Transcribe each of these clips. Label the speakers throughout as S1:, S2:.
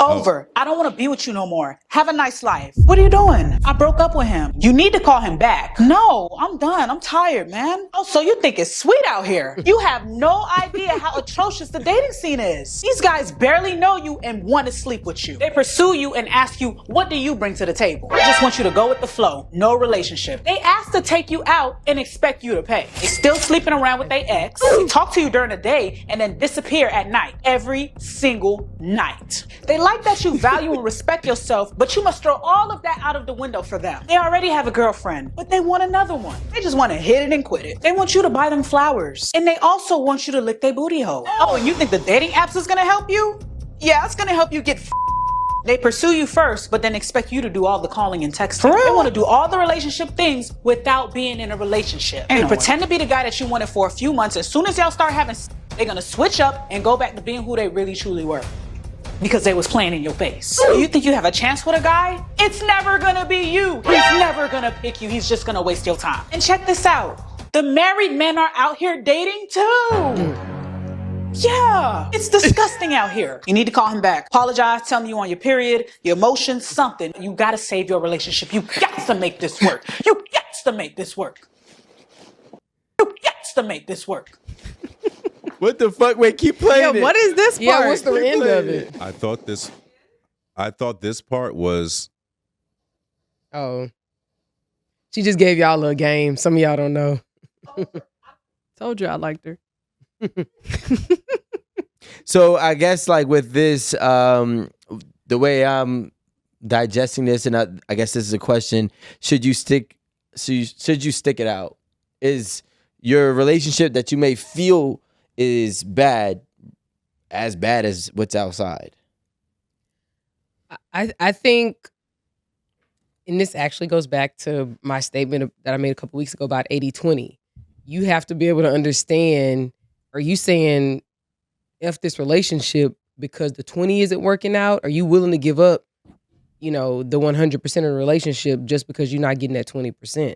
S1: Over. I don't want to be with you no more. Have a nice life. What are you doing? I broke up with him. You need to call him back. No, I'm done. I'm tired, man. Oh, so you think it's sweet out here? You have no idea how atrocious the dating scene is. These guys barely know you and want to sleep with you. They pursue you and ask you, what do you bring to the table? They just want you to go with the flow. No relationship. They ask to take you out and expect you to pay. They still sleeping around with their ex. They talk to you during the day and then disappear at night. Every single night. They like that you value and respect yourself, but you must throw all of that out of the window for them. They already have a girlfriend, but they want another one. They just want to hit it and quit it. They want you to buy them flowers. And they also want you to lick their booty hole. Oh, and you think the dating apps is gonna help you? Yeah, it's gonna help you get They pursue you first, but then expect you to do all the calling and texting. They want to do all the relationship things without being in a relationship. They pretend to be the guy that you wanted for a few months. As soon as y'all start having they're gonna switch up and go back to being who they really truly were. Because they was playing in your face. You think you have a chance with a guy? It's never gonna be you. He's never gonna pick you. He's just gonna waste your time. And check this out. The married men are out here dating too. Yeah, it's disgusting out here. You need to call him back. Apologize, tell him you on your period, your emotions, something. You gotta save your relationship. You got to make this work. You got to make this work. You got to make this work.
S2: What the fuck? Wait, keep playing it.
S3: What is this part?
S4: Yeah, what's the end of it?
S5: I thought this part was.
S4: Oh. She just gave y'all a game. Some of y'all don't know.
S3: Told you I liked her.
S2: So I guess like with this, the way I'm digesting this, and I guess this is a question: should you stick it out? Is your relationship that you may feel is as bad as what's outside?
S4: I think, and this actually goes back to my statement that I made a couple weeks ago about 80-20. You have to be able to understand, are you saying F this relationship because the 20 isn't working out? Are you willing to give up, the 100% of the relationship just because you're not getting that 20%?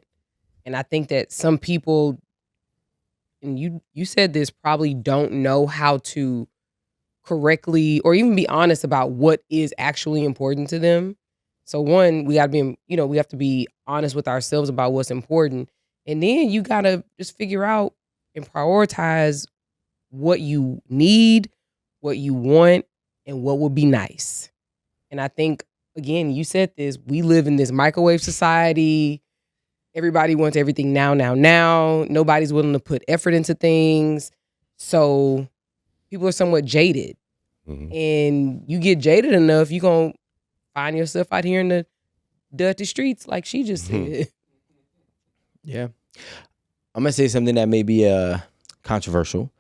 S4: And I think that some people, and you said this, probably don't know how to correctly or even be honest about what is actually important to them. So one, we have to be honest with ourselves about what's important. And then you got to just figure out and prioritize what you need, what you want, and what would be nice. And I think, again, you said this, we live in this microwave society. Everybody wants everything now. Nobody's willing to put effort into things. So people are somewhat jaded. Mm-hmm. And you get jaded enough, you're going to find yourself out here in the dirty streets like she just said.
S2: Yeah. I'm going to say something that may be controversial.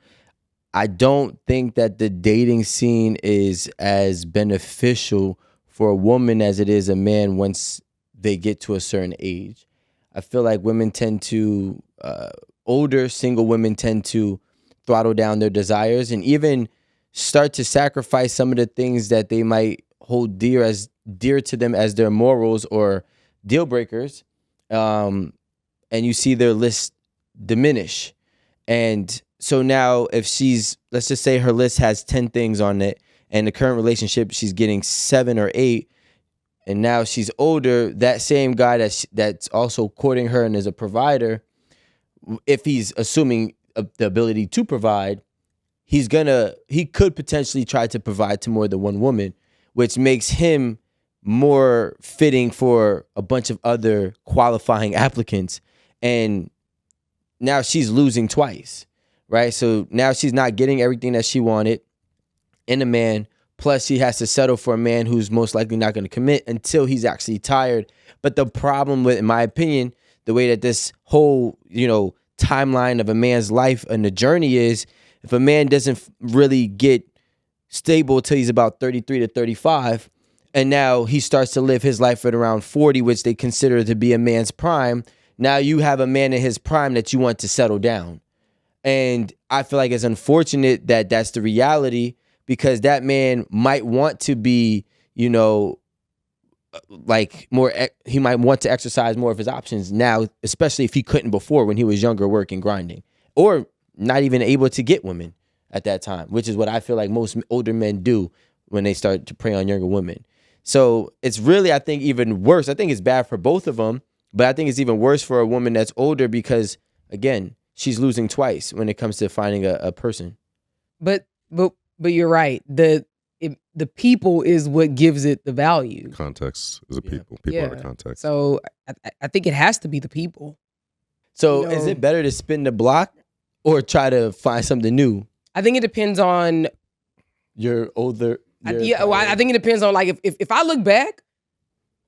S2: I don't think that the dating scene is as beneficial for a woman as it is a man once they get to a certain age. I feel like women tend to, older single women tend to throttle down their desires and even start to sacrifice some of the things that they might hold dear to them as their morals or deal breakers. And you see their list diminish. And so now if let's just say her list has 10 things on it and the current relationship, she's getting 7 or 8. And now she's older, that same guy that's also courting her and is a provider, if he's assuming the ability to provide, he could potentially try to provide to more than one woman, which makes him more fitting for a bunch of other qualifying applicants. And now she's losing twice, right? So now she's not getting everything that she wanted in a man. Plus, she has to settle for a man who's most likely not going to commit until he's actually tired. But the problem with, in my opinion, the way that this whole, timeline of a man's life and the journey is, if a man doesn't really get stable till he's about 33 to 35, and now he starts to live his life at around 40, which they consider to be a man's prime, now you have a man in his prime that you want to settle down. And I feel like it's unfortunate that that's the reality, because that man might want to be, he might want to exercise more of his options now, especially if he couldn't before when he was younger, working, grinding, or not even able to get women at that time, which is what I feel like most older men do. when they start to prey on younger women. So it's really, I think, even worse. I think it's bad for both of them, but I think it's even worse for a woman that's older because, again, she's losing twice when it comes to finding a person.
S4: But you're right. The people is what gives it the value.
S5: Context is a people. People are the context.
S4: So I think it has to be the people.
S2: So is it better to spin the block or try to find something new?
S4: I think it depends on
S2: your older.
S4: I think it depends on like if I look back,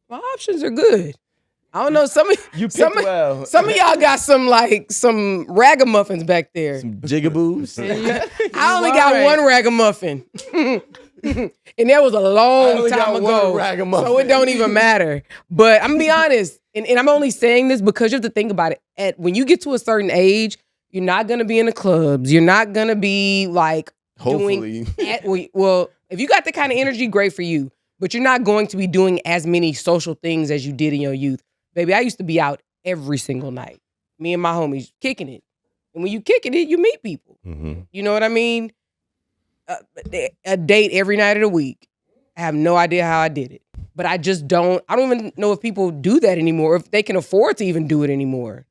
S4: my options are good. I don't know. Some of y'all got some ragamuffins back there.
S2: Some jigaboos.
S4: I only got one ragamuffin. And that was a long time ago. So it don't even matter. But I'm gonna be honest, and I'm only saying this because you have to think about it. When you get to a certain age, you're not gonna be in the clubs. You're not gonna be like
S2: hopefully
S4: well, if you got the kind of energy, great for you. But you're not going to be doing as many social things as you did in your youth. Baby, I used to be out every single night. Me and my homies kicking it. And when you kicking it, you meet people.
S5: Mm-hmm.
S4: You know what I mean? A date every night of the week. I have no idea how I did it. But I don't even know if people do that anymore, if they can afford to even do it anymore.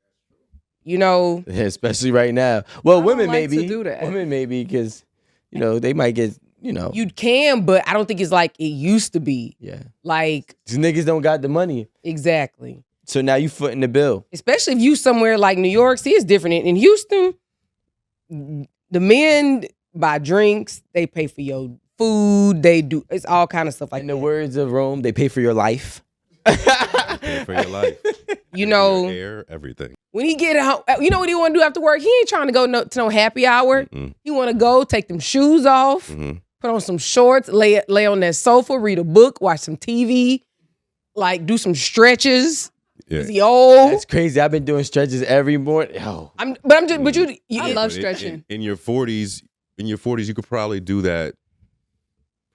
S4: You know?
S2: Yeah, especially right now. Well, women
S3: like
S2: maybe.
S3: to do that.
S2: Women maybe because, they might get,
S4: You can, but I don't think it's like it used to be.
S2: Yeah.
S4: Like.
S2: These niggas don't got the money.
S4: Exactly.
S2: So now you footing the bill.
S4: Especially if you somewhere like New York. See, it's different. In Houston, the men buy drinks. They pay for your food. They do. It's all kind of stuff like
S2: In
S4: that.
S2: the words of Rome, they pay for your life.
S5: Pay for your life.
S4: You know.
S5: Your hair, everything.
S4: When he get home, you know what he want to do after work? He ain't trying to go to no happy hour.
S5: Mm-mm.
S4: He want to go take them shoes off, put on some shorts, lay on that sofa, read a book, watch some TV, like do some stretches.
S5: Yeah.
S4: Is he old?
S2: That's crazy. I've been doing stretches every morning. Oh.
S4: I
S3: love stretching.
S5: In your 40s, you could probably do that.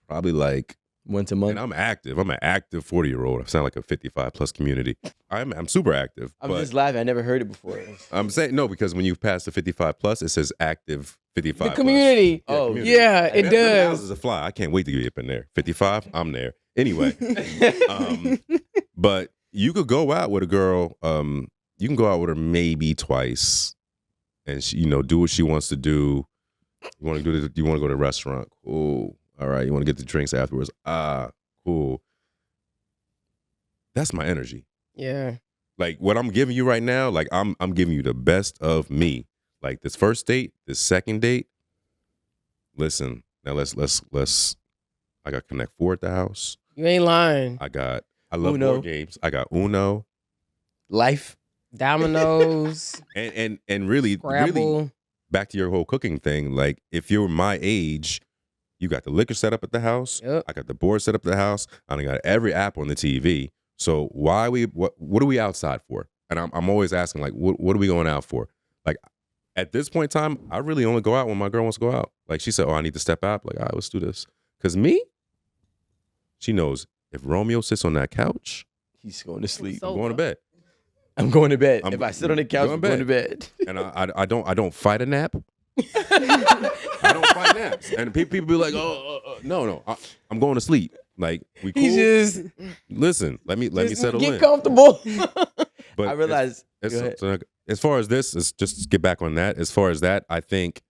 S5: Probably like
S2: once a month.
S5: And I'm active. I'm an active 40-year-old. I sound like a 55+ community. I'm super active.
S2: I'm just laughing. I never heard it before.
S5: I'm saying no because when you pass the 55+, it says active 55+.
S4: The community.
S5: Yeah, community.
S4: Yeah, it does.
S5: Houses a fly. I can't wait to get up in there. 55, I'm there. Anyway, but you could go out with a girl. You can go out with her maybe twice, and she, do what she wants to do. You want to go to the restaurant? Cool. All right. You want to get the drinks afterwards? Cool. That's my energy.
S4: Yeah.
S5: Like what I'm giving you right now, like I'm giving you the best of me. Like this first date, this second date. Listen, now let's. I got Connect 4 at the house.
S4: You ain't lying.
S5: I love board games. I got Uno,
S2: Life,
S4: Dominoes,
S5: and really,
S4: Scrabble.
S5: really back to your whole cooking thing. Like if you're my age, you got the liquor set up at the house.
S4: Yep.
S5: I got the board set up at the house. I done got every app on the TV. So why what are we outside for? And I'm always asking like, what are we going out for? Like at this point in time, I really only go out when my girl wants to go out. Like she said, I need to step out. Like, all right, let's do this. Cause me, she knows if Romeo sits on that couch,
S2: he's going to sleep.
S5: I'm going to bed.
S2: I'm going to bed. If I sit on the couch, I'm going to bed.
S5: And I don't fight a nap. I don't fight naps. And people be like, no, I'm going to sleep. Like we cool.
S4: He just
S5: listen. Let me settle in.
S4: Get comfortable.
S5: But
S2: I realize.
S5: As far as this, is just get back on that. As far as that, I think,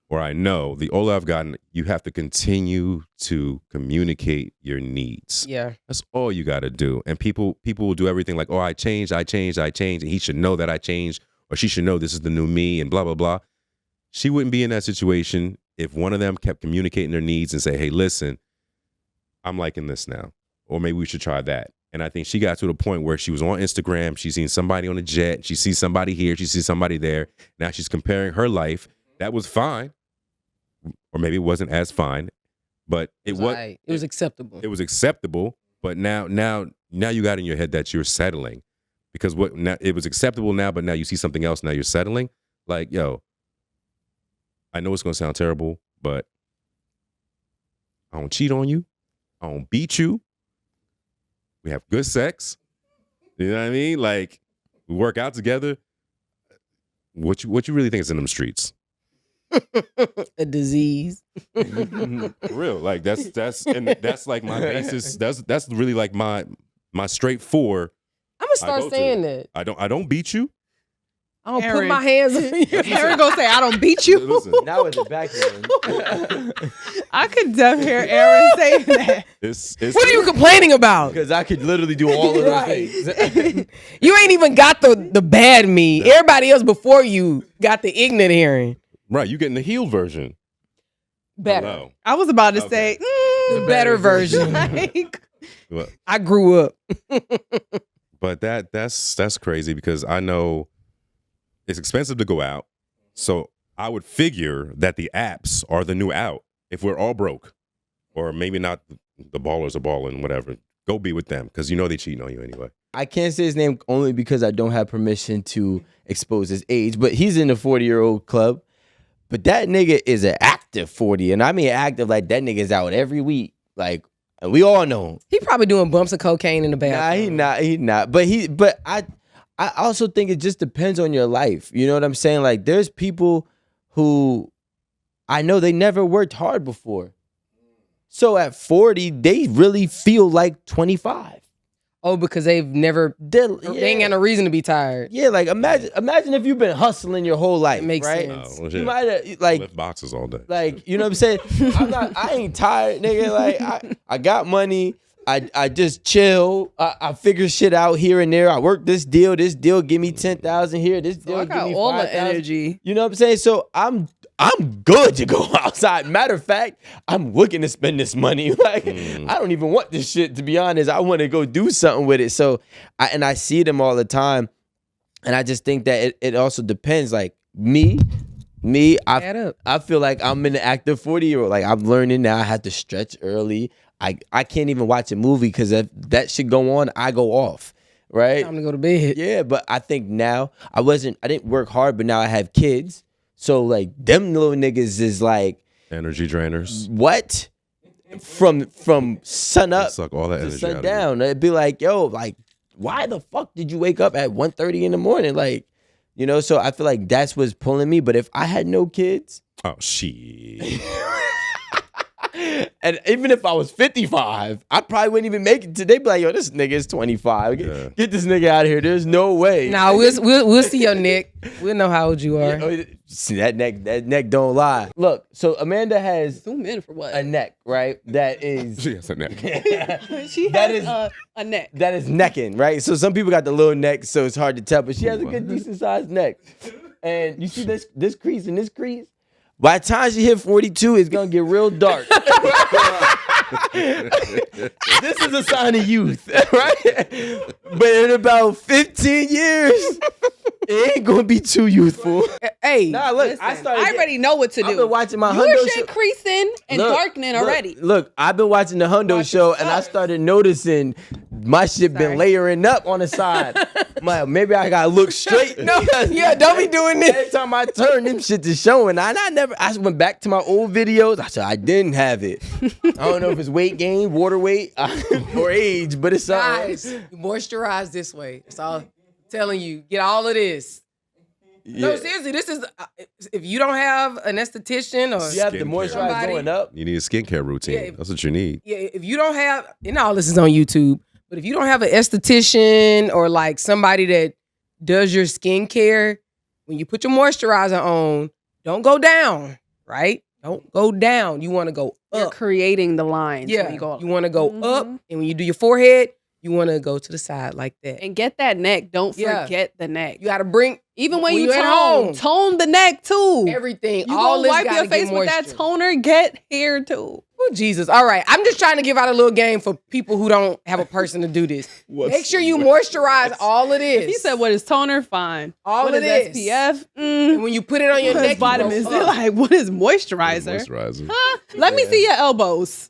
S5: or I know, the older I've gotten, you have to continue to communicate your needs.
S4: Yeah,
S5: that's all you got to do. And people will do everything like, I changed, and he should know that I changed, or she should know this is the new me, and blah blah blah. She wouldn't be in that situation if one of them kept communicating their needs and say, hey, listen, I'm liking this now. Or maybe we should try that. And I think she got to the point where she was on Instagram. She's seen somebody on a jet. She sees somebody here. She sees somebody there. Now she's comparing her life. That was fine. Or maybe it wasn't as fine. But it was
S4: acceptable.
S5: It was acceptable. But now you got in your head that you're settling. Because it was acceptable now, but now you see something else. Now you're settling. Like, yo, I know it's going to sound terrible, but I don't cheat on you. I don't beat you. We have good sex. You know what I mean? Like, we work out together. What you really think is in them streets?
S4: A disease.
S5: For real. Like that's like my basis. That's really like my straight four.
S4: I'm gonna start saying that.
S5: I don't beat you.
S4: I don't put
S1: Aaron.
S4: my hands on you.
S3: Aaron gonna say, I don't beat you.
S5: Listen,
S2: Now with the backhand.
S3: I could definitely hear Aaron saying that.
S5: it's
S4: What are you complaining about?
S2: Because I could literally do all of those
S4: Right.
S2: things.
S4: You ain't even got the bad me. Everybody else before you got the ignorant Aaron.
S5: right. You getting the healed version.
S4: Better.
S5: Hello.
S3: I was about to
S5: Okay.
S3: say,
S4: The better version.
S3: like,
S5: Well,
S4: I grew up.
S5: but that's crazy because I know it's expensive to go out. So I would figure that the apps are the new out. If we're all broke, or maybe not, the ballers are balling, whatever. Go be with them because you know they cheating on you anyway.
S2: I can't say his name only because I don't have permission to expose his age, but he's in the 40-year-old club. But that nigga is an active 40, and I mean active like that nigga's out every week. Like, and we all know him.
S4: He probably doing bumps of cocaine in the bathroom.
S2: Nah, he not. But I also think it just depends on your life. You know what I'm saying? Like, there's people who I know they never worked hard before. So at 40, they really feel like 25.
S4: Oh, because they've never. They ain't got no reason to be tired.
S2: Yeah, like imagine if you've been hustling your whole life.
S4: It makes
S2: right?
S4: sense.
S5: Oh, well,
S2: You
S5: shit.
S2: might have like
S5: Lift boxes all day.
S2: Like, you know what I'm saying? I ain't tired, nigga. Like, I got money. I just chill. I figure shit out here and there. I work this deal give me 10,000 here. This deal
S3: I
S2: give
S3: got
S2: me
S3: all the
S2: 5,000.
S3: energy.
S2: You know what I'm saying? So I'm good to go outside. Matter of fact, I'm looking to spend this money. Like, I don't even want this shit, to be honest. I want to go do something with it. So I see them all the time. And I just think that it also depends. Like me,
S4: Add up.
S2: I feel like I'm an active 40-year-old. Like, I'm learning now. I have to stretch early. I can't even watch a movie because if that shit go on, I go off. Right?
S4: Time to go to bed.
S2: Yeah, but I think now I didn't work hard, but now I have kids. So like them little niggas is like
S5: Energy drainers.
S2: what? From sun up
S5: Suck all that
S2: to
S5: energy out
S2: sun
S5: of
S2: down. It'd be like, yo, like, why the fuck did you wake up at 1:30 in the morning? Like, you know, so I feel like that's what's pulling me. But if I had no kids,
S5: you. Oh shit.
S2: and even if I was 55, I probably wouldn't even make it today. Be like, yo, this nigga is 25.
S5: Yeah.
S2: Get this nigga out of here. There's no way.
S4: Nah, we'll see your neck. We'll know how old you are.
S2: Yeah, see, that neck don't lie. Look, so Amanda has
S3: Zoom in for what?
S2: a neck, right? That is
S5: She has a neck.
S3: She
S2: that
S3: has
S2: is-
S3: a neck.
S2: that is necking, right? So some people got the little neck, so it's hard to tell, but she has a good decent sized neck. And you see this crease and this crease? By the time she hit 42, it's gonna get real dark. This is a sign of youth, right? But in about 15 years, it ain't gonna be too youthful.
S4: Hey,
S2: Nah, look,
S3: Listen,
S2: I started.
S3: I already know what to do.
S2: I've been watching my
S3: Your
S2: Hundo
S3: shit
S2: show.
S3: creasing and
S2: Look,
S3: darkening already.
S2: Look, I've been watching the Hundo show and I started noticing my shit been layering up on the side. Maybe I gotta look straight.
S4: no, yeah, don't be doing this.
S2: Every time I turn, them shit is showing. I went back to my old videos. I said I didn't have it. I don't know if it's weight gain, water weight, or age, but it's something.
S4: Guys, you moisturize this way. That's all I'm telling you. Get all of this. No,
S2: Yeah.
S4: seriously, this is if you don't have an esthetician or
S2: You have the
S5: Skincare.
S2: moisturizer
S4: Somebody-
S2: going up.
S5: You need a skincare routine.
S4: Yeah,
S5: That's what you need.
S4: yeah, if you don't have, and all this is on YouTube, but if you don't have an esthetician or like somebody that does your skincare, when you put your moisturizer on, don't go down, right? Don't go down. You want to go
S3: You're
S4: up.
S3: creating the lines.
S4: Yeah,
S3: when you go
S4: you want to go up,
S3: Mhm.
S4: and when you do your forehead, you want to go to the side like that.
S3: and get that neck. Don't
S4: Yeah.
S3: forget the neck.
S4: You got to bring
S3: Even when
S4: when
S3: you
S4: you at
S3: tone,
S4: home.
S3: tone the neck too.
S4: everything.
S3: You
S4: all
S3: gonna
S4: this
S3: wipe
S4: gotta
S3: your
S4: get
S3: face with that
S4: moisture.
S3: toner. Get hair too.
S4: Oh, Jesus. All right. I'm just trying to give out a little game for people who don't have a person to do this. Make sure you moisturize all of this.
S3: If he said what is toner, fine.
S4: All
S3: what
S4: of
S3: is
S4: this.
S3: SPF?
S4: And when you put it on your
S3: What
S4: neck,
S3: is vitamins?
S4: you
S3: They're
S4: go up.
S3: like, what is moisturizer?
S5: Moisturizer.
S3: Huh? Let me see your elbows.